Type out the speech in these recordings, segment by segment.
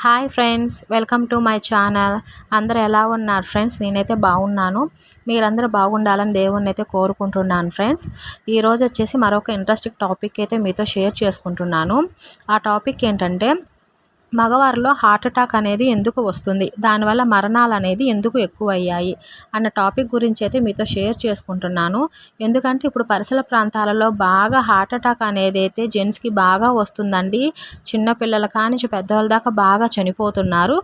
Hi friends, welcome to my channel. అందరూ ఎలా ఉన్నారు ఫ్రెండ్స్? నేనైతే బాగున్నాను. మీరందరూ బాగుండాలని దేవుణ్ణి అయితే కోరుకుంటున్నాను ఫ్రెండ్స్. ఈరోజు వచ్చేసి మరొక ఇంట్రెస్టింగ్ టాపిక్ అయితే మీతో షేర్ చేసుకుంటున్నాను. ఆ టాపిక్ ఏంటంటే మగవారిలో హార్ట్ అటాక్ అనేది ఎందుకు వస్తుంది, దానివల్ల మరణాలు అనేది ఎందుకు ఎక్కువ అయ్యాయి అన్న టాపిక్ గురించి అయితే మీతో షేర్ చేసుకుంటున్నాను. ఎందుకంటే ఇప్పుడు పరిసర ప్రాంతాలలో బాగా హార్ట్ అటాక్ అనేది అయితే జెంట్స్కి బాగా వస్తుందండి. చిన్నపిల్లల కానించి పెద్దవాళ్ళ దాకా బాగా చనిపోతున్నారు.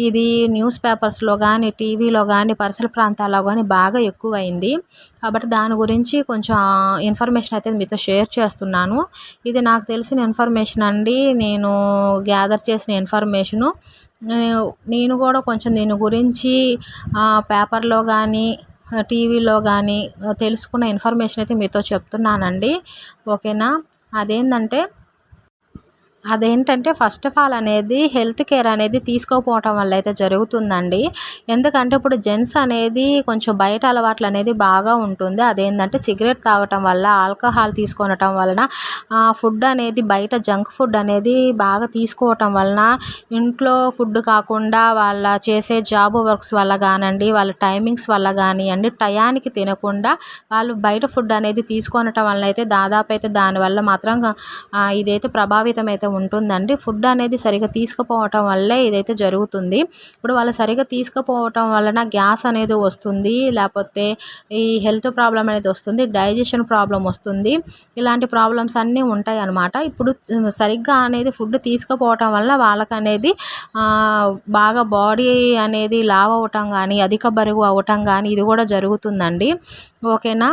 ఇది న్యూస్ పేపర్స్లో కానీ టీవీలో కానీ పరిసర ప్రాంతాల్లో కానీ బాగా ఎక్కువైంది. కాబట్టి దాని గురించి కొంచెం ఇన్ఫర్మేషన్ అయితే మీతో షేర్ చేస్తున్నాను. ఇది నాకు తెలిసిన ఇన్ఫర్మేషన్ అండి. నేను గ్యాదర్ చేసిన ఇన్ఫర్మేషను. నేను కూడా కొంచెం దీని గురించి పేపర్లో కానీ టీవీలో కానీ తెలుసుకున్న ఇన్ఫర్మేషన్ అయితే మీతో చెప్తున్నానండి. ఓకేనా? అదేంటంటే ఫస్ట్ ఆఫ్ ఆల్ అనేది హెల్త్ కేర్ అనేది తీసుకోకపోవటం వల్ల అయితే జరుగుతుందండి. ఎందుకంటే ఇప్పుడు జెంట్స్ అనేది కొంచెం బయట అలవాట్లు అనేది బాగా ఉంటుంది. అదేంటంటే సిగరెట్ తాగటం వల్ల, ఆల్కహాల్ తీసుకోవటం వలన, ఫుడ్ అనేది బయట జంక్ ఫుడ్ అనేది బాగా తీసుకోవటం వలన, ఇంట్లో ఫుడ్ కాకుండా వాళ్ళ చేసే జాబ్ వర్క్స్ వల్ల కానివ్వండి, వాళ్ళ టైమింగ్స్ వల్ల కానివ్వండి, టయానికి తినకుండా వాళ్ళు బయట ఫుడ్ అనేది తీసుకోవటం వల్ల అయితే దాదాపు అయితే దానివల్ల మాత్రం ఇదైతే ప్రభావితం అయితే ఉంటుందండి. ఫుడ్ అనేది సరిగా తీసుకుపోవటం వల్లే ఇదైతే జరుగుతుంది. ఇప్పుడు వాళ్ళు సరిగా తీసుకుపోవటం వలన గ్యాస్ అనేది వస్తుంది, లేకపోతే ఈ హెల్త్ ప్రాబ్లం అనేది వస్తుంది, డైజెషన్ ప్రాబ్లం వస్తుంది. ఇలాంటి ప్రాబ్లమ్స్ అన్నీ ఉంటాయి అన్నమాట. ఇప్పుడు సరిగ్గా అనేది ఫుడ్ తీసుకుపోవటం వల్ల వాళ్ళకనేది బాగా బాడీ అనేది లావ్ అవ్వటం కానీ, అధిక బరువు అవ్వటం కానీ ఇది కూడా జరుగుతుందండి. ఓకేనా?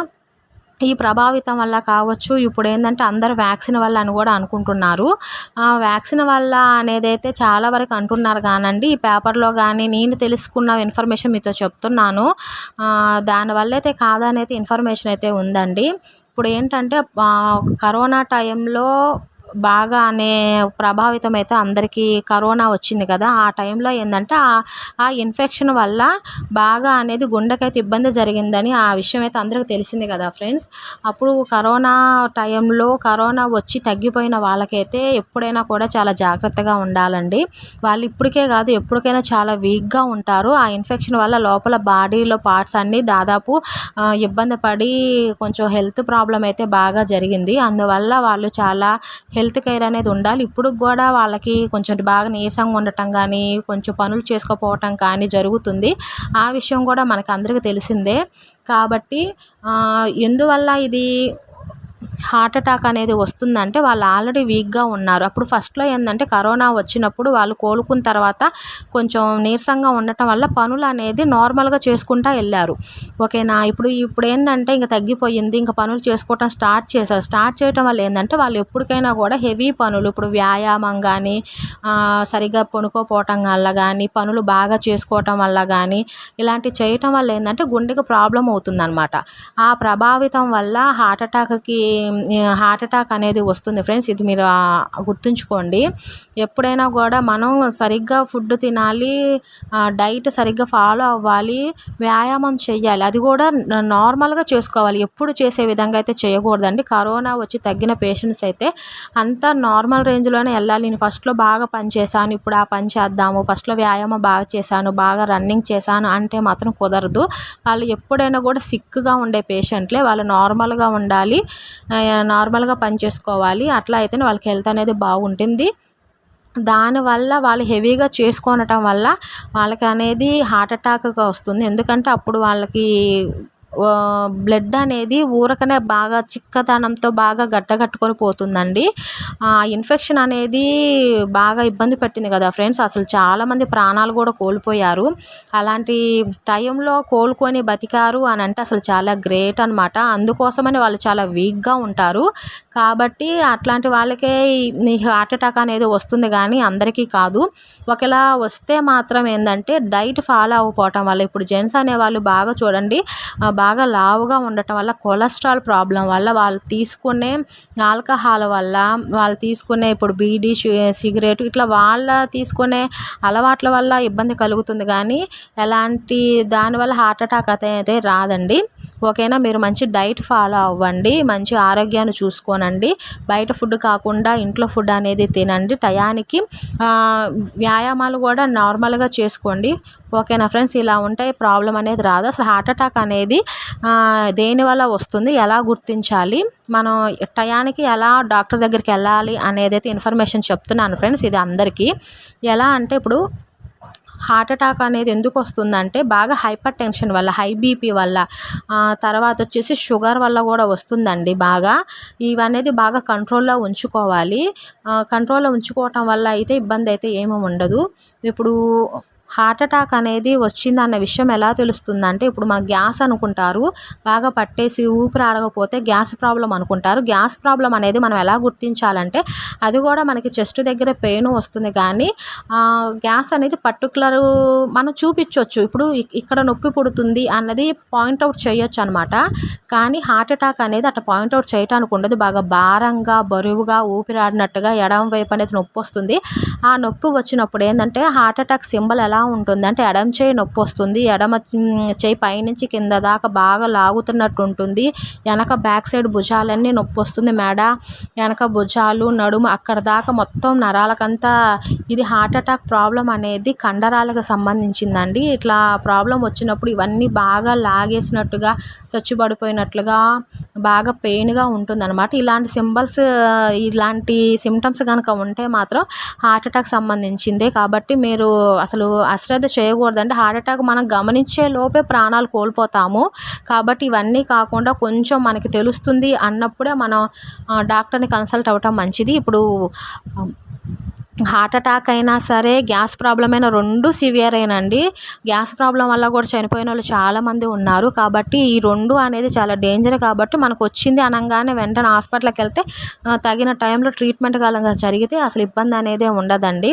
ఈ ప్రభావితం వల్ల కావచ్చు. ఇప్పుడు ఏంటంటే అందరూ వ్యాక్సిన్ వల్ల అని కూడా అనుకుంటున్నారు. వ్యాక్సిన్ వల్ల అనేది అయితే చాలా వరకు అంటున్నారు కానండి, ఈ పేపర్లో కానీ నేను తెలుసుకున్న ఇన్ఫర్మేషన్ మీతో చెప్తున్నాను. దానివల్ల అయితే కాదనైతే ఇన్ఫర్మేషన్ అయితే ఉందండి. ఇప్పుడు ఏంటంటే కరోనా టైంలో బాగా ప్రభావితం అయితే అందరికీ కరోనా వచ్చింది కదా. ఆ టైంలో ఏంటంటే ఆ ఇన్ఫెక్షన్ వల్ల బాగా అనేది గుండెకైతే ఇబ్బంది జరిగిందని ఆ విషయం అయితే అందరికీ తెలిసింది కదా ఫ్రెండ్స్. అప్పుడు కరోనా టైంలో కరోనా వచ్చి తగ్గిపోయిన వాళ్ళకైతే ఎప్పుడైనా కూడా చాలా జాగ్రత్తగా ఉండాలండి. వాళ్ళు ఇప్పటికే కాదు ఎప్పటికైనా చాలా వీక్గా ఉంటారు. ఆ ఇన్ఫెక్షన్ వల్ల లోపల బాడీలో పార్ట్స్ అన్నీ దాదాపు ఇబ్బంది పడి కొంచెం హెల్త్ ప్రాబ్లం అయితే బాగా జరిగింది. అందువల్ల వాళ్ళు చాలా హెల్త్ కేర్ అనేది ఉండాలి. ఇప్పుడు కూడా వాళ్ళకి కొంచెం బాగా నీరసంగా ఉండటం కానీ, కొంచెం పనులు చేసుకోకపోవటం కానీ జరుగుతుంది. ఆ విషయం కూడా మనకు అందరికీ తెలిసిందే. కాబట్టి ఎందువల్ల ఇది హార్ట్ అటాక్ అనేది వస్తుందంటే వాళ్ళు ఆల్రెడీ వీక్గా ఉన్నారు. అప్పుడు ఫస్ట్లో ఏంటంటే కరోనా వచ్చినప్పుడు వాళ్ళు కోలుకున్న తర్వాత కొంచెం నీరసంగా ఉండటం వల్ల పనులు అనేది నార్మల్గా చేసుకుంటూ వెళ్ళారు. ఓకేనా? ఇప్పుడు ఏంటంటే ఇంకా తగ్గిపోయింది, ఇంకా పనులు చేసుకోవటం స్టార్ట్ చేశారు. స్టార్ట్ చేయటం వల్ల ఏంటంటే వాళ్ళు ఎప్పటికైనా కూడా హెవీ పనులు, ఇప్పుడు వ్యాయామం కానీ, సరిగ్గా పడుకోపోవటం వల్ల కానీ, పనులు బాగా చేసుకోవటం వల్ల కానీ, ఇలాంటివి చేయటం వల్ల ఏంటంటే గుండెకి ప్రాబ్లం అవుతుందన్నమాట. ఆ ప్రభావితం వల్ల హార్ట్ అటాక్ అనేది వస్తుంది ఫ్రెండ్స్. ఇది మీరు గుర్తుంచుకోండి. ఎప్పుడైనా కూడా మనం సరిగ్గా ఫుడ్ తినాలి, డైట్ సరిగ్గా ఫాలో అవ్వాలి, వ్యాయామం చేయాలి. అది కూడా నార్మల్గా చేసుకోవాలి. ఎప్పుడు చేసే విధంగా అయితే చేయకూడదండి. కరోనా వచ్చి తగ్గిన పేషెంట్స్ అయితే అంతా నార్మల్ రేంజ్లోనే వెళ్ళాలి. నేను ఫస్ట్లో బాగా పని చేశాను, ఇప్పుడు ఆ పని చేద్దాము, ఫస్ట్లో వ్యాయామం బాగా చేశాను, బాగా రన్నింగ్ చేశాను అంటే మాత్రం కుదరదు. వాళ్ళు ఎప్పుడైనా కూడా సిక్గా ఉండే పేషెంట్లే. వాళ్ళు నార్మల్గా ఉండాలి, నార్మల్గా పని చేసుకోవాలి. అట్లా అయితేనే వాళ్ళకి హెల్త్ అనేది బాగుంటుంది. దానివల్ల వాళ్ళు హెవీగా చేసుకోనటం వల్ల వాళ్ళకి అనేది హార్ట్ అటాక్ వస్తుంది. ఎందుకంటే అప్పుడు వాళ్ళకి బ్లడ్ అనేది ఊరకనే బాగా చిక్కదనంతో బాగా గడ్డగట్టుకొని పోతుందండి. ఇన్ఫెక్షన్ అనేది బాగా ఇబ్బంది పెట్టింది కదా ఫ్రెండ్స్. అసలు చాలామంది ప్రాణాలు కూడా కోల్పోయారు. అలాంటి టైంలో కోలుకొని బతికారు అని అంటే అసలు చాలా గ్రేట్ అనమాట. అందుకోసమని వాళ్ళు చాలా వీక్గా ఉంటారు. కాబట్టి అట్లాంటి వాళ్ళకే ఈ హార్ట్ అటాక్ అనేది వస్తుంది కానీ అందరికీ కాదు. ఒకవేళ వస్తే మాత్రం ఏంటంటే డైట్ ఫాలో అవ్వకపోవటం వల్ల, ఇప్పుడు జెంట్స్ అనేవాళ్ళు బాగా చూడండి, బాగా లావుగా ఉండటం వల్ల, కొలెస్ట్రాల్ ప్రాబ్లం వల్ల, వాళ్ళు తీసుకునే ఆల్కహాల్ వల్ల, వాళ్ళు తీసుకునే ఇప్పుడు బీడీ, సిగరెట్ ఇట్లా వాళ్ళ తీసుకునే అలవాట్ల వల్ల ఇబ్బంది కలుగుతుంది కానీ ఎలాంటి దానివల్ల హార్ట్ అటాక్ అయితే రాదండి. ఓకేనా. మీరు మంచి డైట్ ఫాలో అవ్వండి, మంచి ఆరోగ్యాన్ని చూసుకోనండి, బయట ఫుడ్ కాకుండా ఇంట్లో ఫుడ్ అనేది తినండి, టయానికి వ్యాయామాలు కూడా నార్మల్గా చేసుకోండి. ఓకేనా ఫ్రెండ్స్. ఇలా ఉంటే ప్రాబ్లం అనేది రాదు. అసలు హార్ట్ అటాక్ అనేది దేనివల్ల వస్తుంది, ఎలా గుర్తించాలి, మనం టయానికి ఎలా డాక్టర్ దగ్గరికి వెళ్ళాలి అనేది అయితే ఇన్ఫర్మేషన్ చెప్తున్నాను ఫ్రెండ్స్. ఇది అందరికీ ఎలా అంటే, ఇప్పుడు హార్ట్ అటాక్ అనేది ఎందుకు వస్తుందంటే బాగా హైపర్ టెన్షన్ వల్ల, హై బీపీ వల్ల, తర్వాత వచ్చేసి షుగర్ వల్ల కూడా వస్తుందండి. బాగా ఇవనేది బాగా కంట్రోల్లో ఉంచుకోవాలి. కంట్రోల్లో ఉంచుకోవటం వల్ల అయితే ఇబ్బంది అయితే ఏమీ ఉండదు. ఇప్పుడు హార్ట్ అటాక్ అనేది వచ్చిందన్న విషయం ఎలా తెలుస్తుందంటే, ఇప్పుడు మన గ్యాస్ అనుకుంటారు, బాగా పట్టేసి ఊపిరి ఆడకపోతే గ్యాస్ ప్రాబ్లం అనుకుంటారు. గ్యాస్ ప్రాబ్లం అనేది మనం ఎలా గుర్తించాలంటే, అది కూడా మనకి చెస్ట్ దగ్గర పెయిన్ వస్తుంది, కానీ గ్యాస్ అనేది పర్టికులర్ మనం చూపించవచ్చు. ఇప్పుడు ఇక్కడ నొప్పి పుడుతుంది అన్నది పాయింట్అవుట్ చేయొచ్చు అనమాట. కానీ హార్ట్ అటాక్ అనేది అట్లా పాయింట్అవుట్ చేయడానికి ఉండదు. బాగా భారంగా, బరువుగా, ఊపిరాడినట్టుగా ఎడమ వైపు అనేది నొప్పి వస్తుంది. ఆ నొప్పి వచ్చినప్పుడు ఏంటంటే హార్ట్ అటాక్ సింబల్ ఎలా ఉంటుంది అంటే, ఎడమ చేయి నొప్పి వస్తుంది, ఎడమ చేయి పైనుంచి కింద దాకా బాగా లాగుతున్నట్టు ఉంటుంది, వెనక బ్యాక్ సైడ్ భుజాలన్నీ నొప్పి వస్తుంది, మెడ, వెనక భుజాలు, నడుము అక్కడ దాకా మొత్తం నరాలకంతా. ఇది హార్ట్ అటాక్ ప్రాబ్లం అనేది కండరాలకు సంబంధించిందండి. ఇట్లా ప్రాబ్లం వచ్చినప్పుడు ఇవన్నీ బాగా లాగేసినట్టుగా, స్వచ్ఛపడిపోయినట్లుగా, బాగా పెయిన్గా ఉంటుందన్నమాట. ఇలాంటి సింబల్స్, ఇలాంటి సిమ్టమ్స్ కనుక ఉంటే మాత్రం హార్ట్ అటాక్ సంబంధించిందే. కాబట్టి మీరు అసలు అశ్రద్ధ చేయకూడదండి. హార్ట్ అటాక్ మనం గమనించే లోపే ప్రాణాలు కోల్పోతాము. కాబట్టి ఇవన్నీ కాకుండా కొంచెం మనకి తెలుస్తుంది అన్నప్పుడే మనం డాక్టర్ని కన్సల్ట్ అవ్వటం మంచిది. ఇప్పుడు హార్ట్ అటాక్ అయినా సరే, గ్యాస్ ప్రాబ్లం అయినా, రెండు సివియర్ అయినండి. గ్యాస్ ప్రాబ్లం వల్ల కూడా చనిపోయిన వాళ్ళు చాలామంది ఉన్నారు. కాబట్టి ఈ రెండు అనేది చాలా డేంజర్. కాబట్టి మనకు వచ్చింది అనగానే వెంటనే హాస్పిటల్కి వెళ్తే తగిన టైంలో ట్రీట్మెంట్ కాలంగా జరిగితే అసలు ఇబ్బంది అనేది ఉండదండి.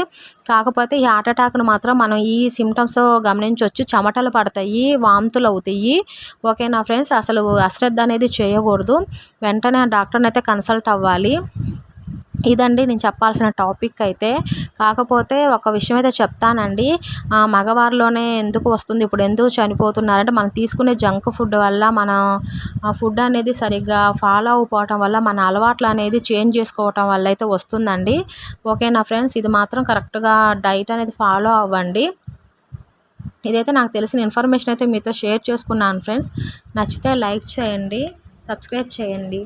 కాకపోతే ఈ హార్ట్ అటాక్ను మాత్రం మనం ఈ సిమ్టమ్స్ గమనించవచ్చు. చెమటలు పడతాయి, వాంతులు అవుతాయి. ఓకేనా ఫ్రెండ్స్. అసలు అశ్రద్ధ అనేది చేయకూడదు, వెంటనే డాక్టర్ని అయితే కన్సల్ట్ అవ్వాలి. ఇదండి నేను చెప్పాల్సిన టాపిక్ అయితే. కాకపోతే ఒక విషయం అయితే చెప్తానండి, మగవారిలోనే ఎందుకు వస్తుంది, ఇప్పుడు ఎందుకు చనిపోతున్నారంటే, మనం తీసుకునే జంక్ ఫుడ్ వల్ల, మన ఫుడ్ అనేది సరిగ్గా ఫాలో అవ్వకపోవటం వల్ల, మన అలవాట్లు అనేది చేంజ్ చేసుకోవటం వల్ల అయితే వస్తుందండి. ఓకేనా ఫ్రెండ్స్. ఇది మాత్రం కరెక్ట్గా డైట్ అనేది ఫాలో అవ్వండి. ఇదైతే నాకు తెలిసిన ఇన్ఫర్మేషన్ అయితే మీతో షేర్ చేసుకున్నాను ఫ్రెండ్స్. నచ్చితే లైక్ చేయండి, సబ్స్క్రైబ్ చేయండి.